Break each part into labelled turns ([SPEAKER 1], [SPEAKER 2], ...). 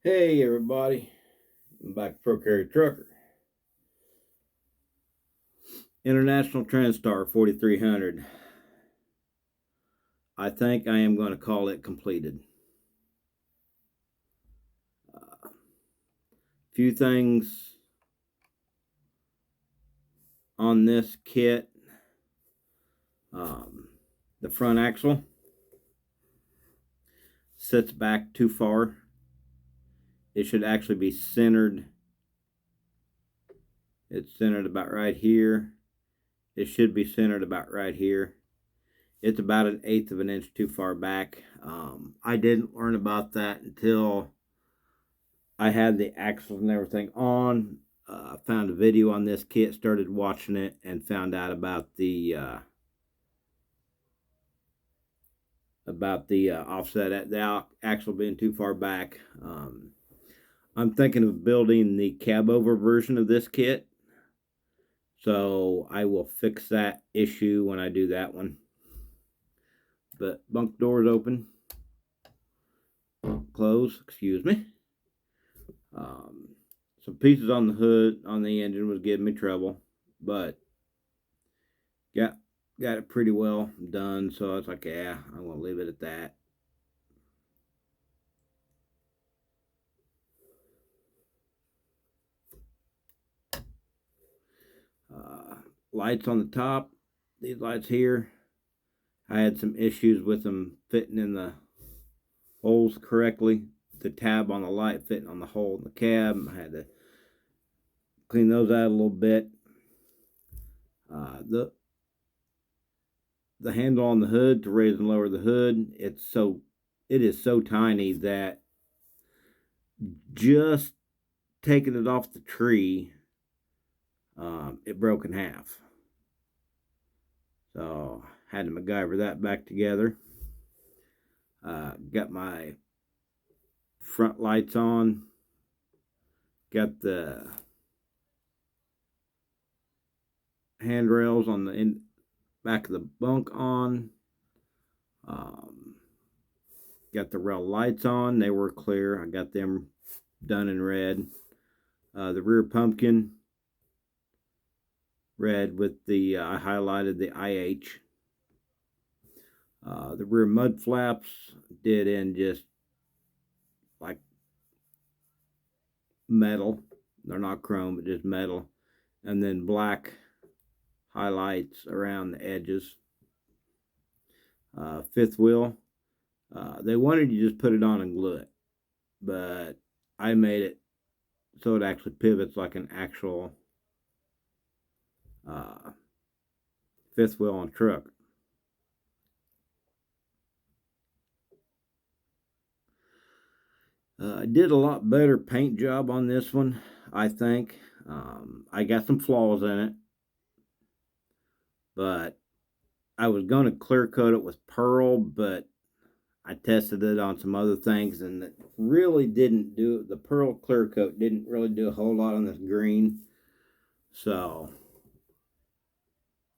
[SPEAKER 1] Hey everybody, I'm back to Pro Carry Trucker. International Transtar 4300. I think I am going to call it completed. Few things on this kit. Um, the front axle sits back too far. It should actually be centered. It's centered about right here. It should be centered about right here. It's about 1/8 of an inch too far back. I didn't learn about that until I had the axles and everything on. Found a video on this kit, started watching it, and found out about the offset, the axle being too far back. I'm thinking of building the cab over version of this kit, so I will fix that issue when I do that one. But bunk doors open, close. Excuse me. Some pieces on the hood on the engine was giving me trouble, but got it pretty well done. So I was like, yeah, I'm gonna leave it at that. Uh, Lights on the top. These lights here, I had some issues with them fitting in the holes correctly. The tab on the light fitting on the hole in the cab. I had to clean those out a little bit. The handle on the hood to raise and lower the hood, it is so tiny that just taking it off the tree, it broke in half. So had to MacGyver that back together. Got my front lights on. Got the handrails on the back of the bunk on. Got the rail lights on. They were clear. I got them done in red. The rear pumpkin, red with the, I highlighted the IH. The rear mud flaps did in just like metal. They're not chrome, but just metal. And then black highlights around the edges. Fifth wheel, they wanted you to just put it on and glue it, but I made it so it actually pivots like an actual fifth wheel on a truck. I did a lot better paint job on this one, I think. I got some flaws in it, but I was going to clear coat it with pearl, but I tested it on some other things, and it really didn't do the pearl clear coat didn't really do a whole lot on this green, so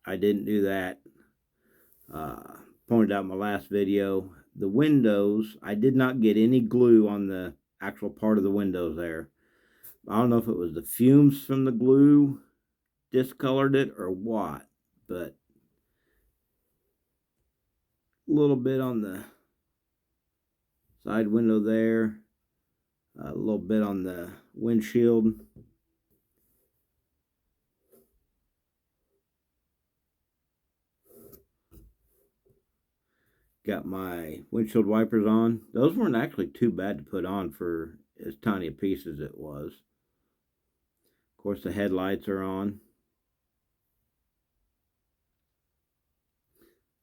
[SPEAKER 1] I didn't do that. Pointed out in my last video, the windows, I did not get any glue on the actual part of the windows there. I don't know if it was the fumes from the glue discolored it or what, but a little bit on the side window there, a little bit on the windshield. Got my windshield wipers on. Those weren't actually too bad to put on for as tiny a piece as it was. Of course, the headlights are on.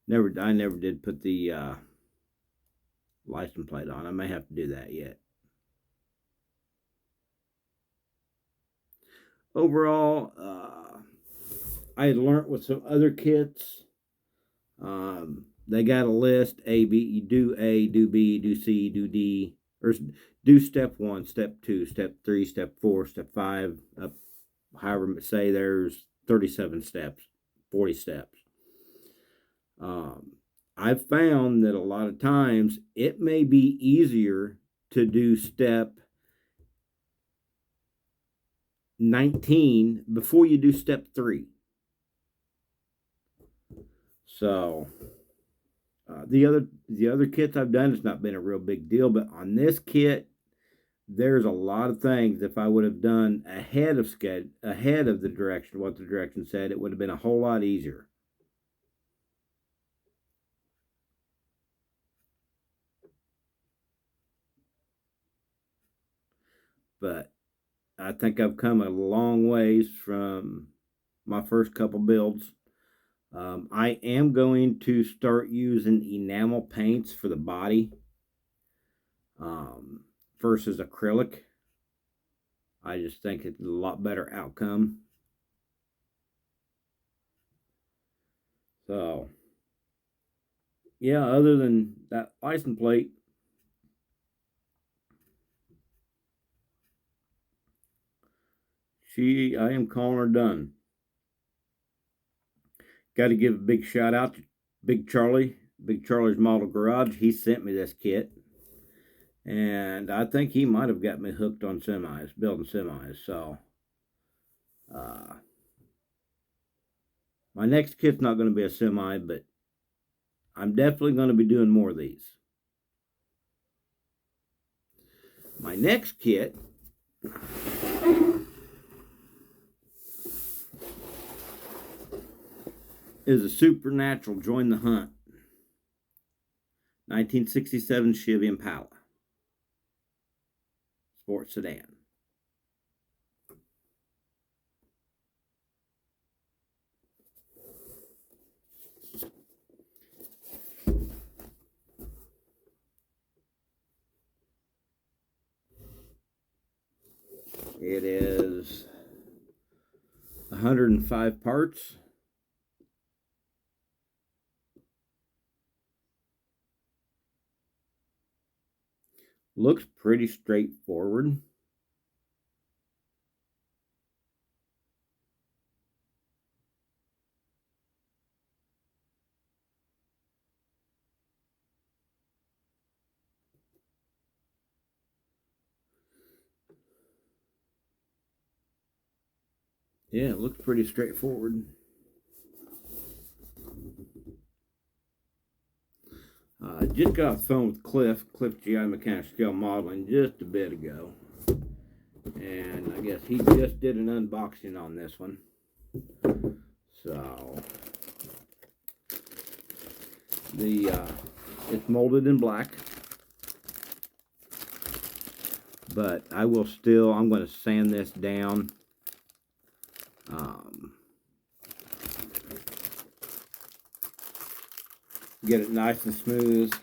[SPEAKER 1] I never did put the license plate on. I may have to do that yet. Overall, I had learned with some other kits. They got a list: A, B. You do A, do B, do C, do D, or do step 1, step 2, step 3, step 4, step 5. Up, however, say there's 37 steps, 40 steps. I've found that a lot of times it may be easier to do step 19 before you do step 3. So the other kits I've done, it's not been a real big deal, but on this kit, there's a lot of things. If I would have done ahead of the direction, what the direction said, it would have been a whole lot easier. But I think I've come a long ways from my first couple builds. I am going to start using enamel paints for the body versus acrylic. I just think it's a lot better outcome. So, yeah, other than that license plate, I am calling her done. Got to give a big shout out to Big Charlie's Model Garage. He sent me this kit, and I think he might have got me hooked on semis, building semis. So, my next kit's not going to be a semi, but I'm definitely going to be doing more of these. My next kit is a Supernatural Join the Hunt 1967 Chevy Impala sports sedan. It is 105 parts. Looks pretty straightforward. Yeah, it looks pretty straightforward. I just got off the phone with Cliff GI Mechanic Scale Modeling, just a bit ago. And I guess he just did an unboxing on this one. So, it's molded in black. But I'm going to sand this down. Get it nice and smooth,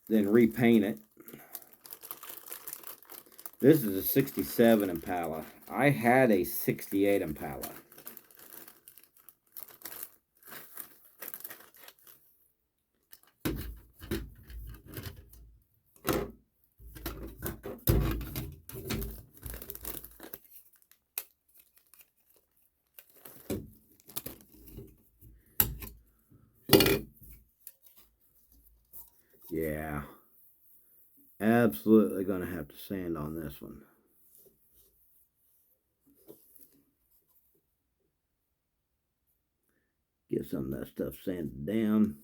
[SPEAKER 1] then repaint it. This is a 67 Impala. I had a 68 Impala. Yeah, absolutely going to have to sand on this one. Get some of that stuff sanded down.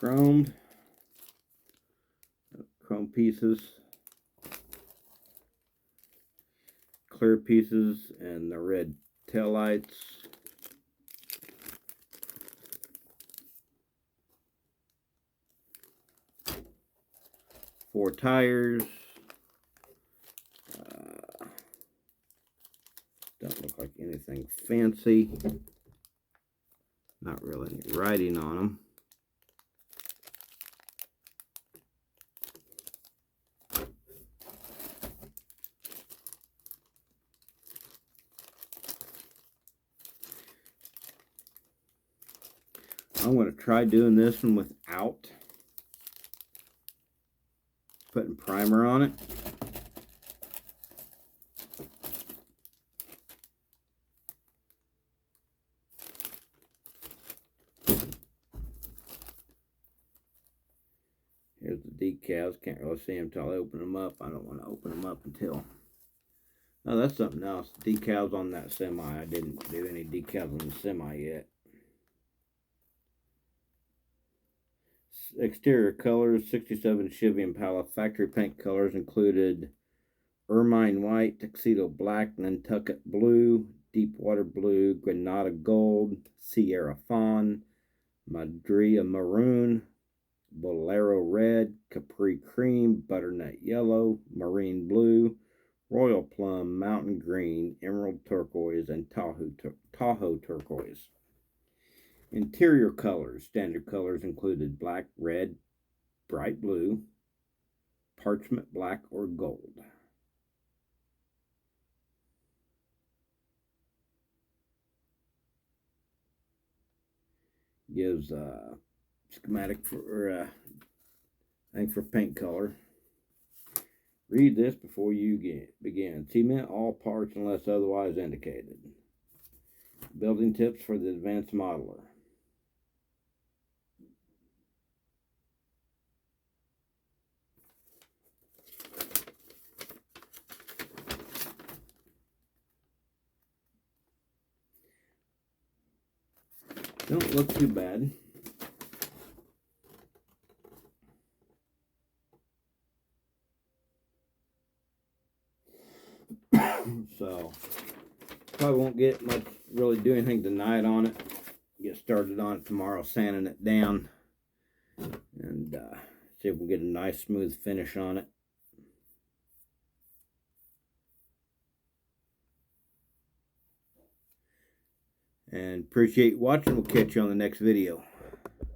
[SPEAKER 1] Chromed. Chrome pieces. Clear pieces and the red tail lights. Four tires. Don't look like anything fancy. Not really any writing on them. I'm going to try doing this one without putting primer on it. Here's the decals. Can't really see them until I open them up. I don't want to open them up until... Oh, that's something else. Decals on that semi. I didn't do any decals on the semi yet. Exterior colors, 67 Chevy Impala. Factory paint colors included ermine white, tuxedo black, Nantucket blue, deepwater blue, granada gold, Sierra fawn, Madria maroon, bolero red, capri cream, butternut yellow, marine blue, royal plum, mountain green, emerald turquoise, and Tahoe turquoise. Interior colors. Standard colors included black, red, bright blue, parchment black, or gold. Gives a schematic for thing for paint color. Read this before you begin. Cement all parts unless otherwise indicated. Building tips for the advanced modeler. Don't look too bad. So probably won't get much, really do anything tonight on it. Get started on it tomorrow, sanding it down, and see if we can get a nice smooth finish on it. And appreciate watching. We'll catch you on the next video.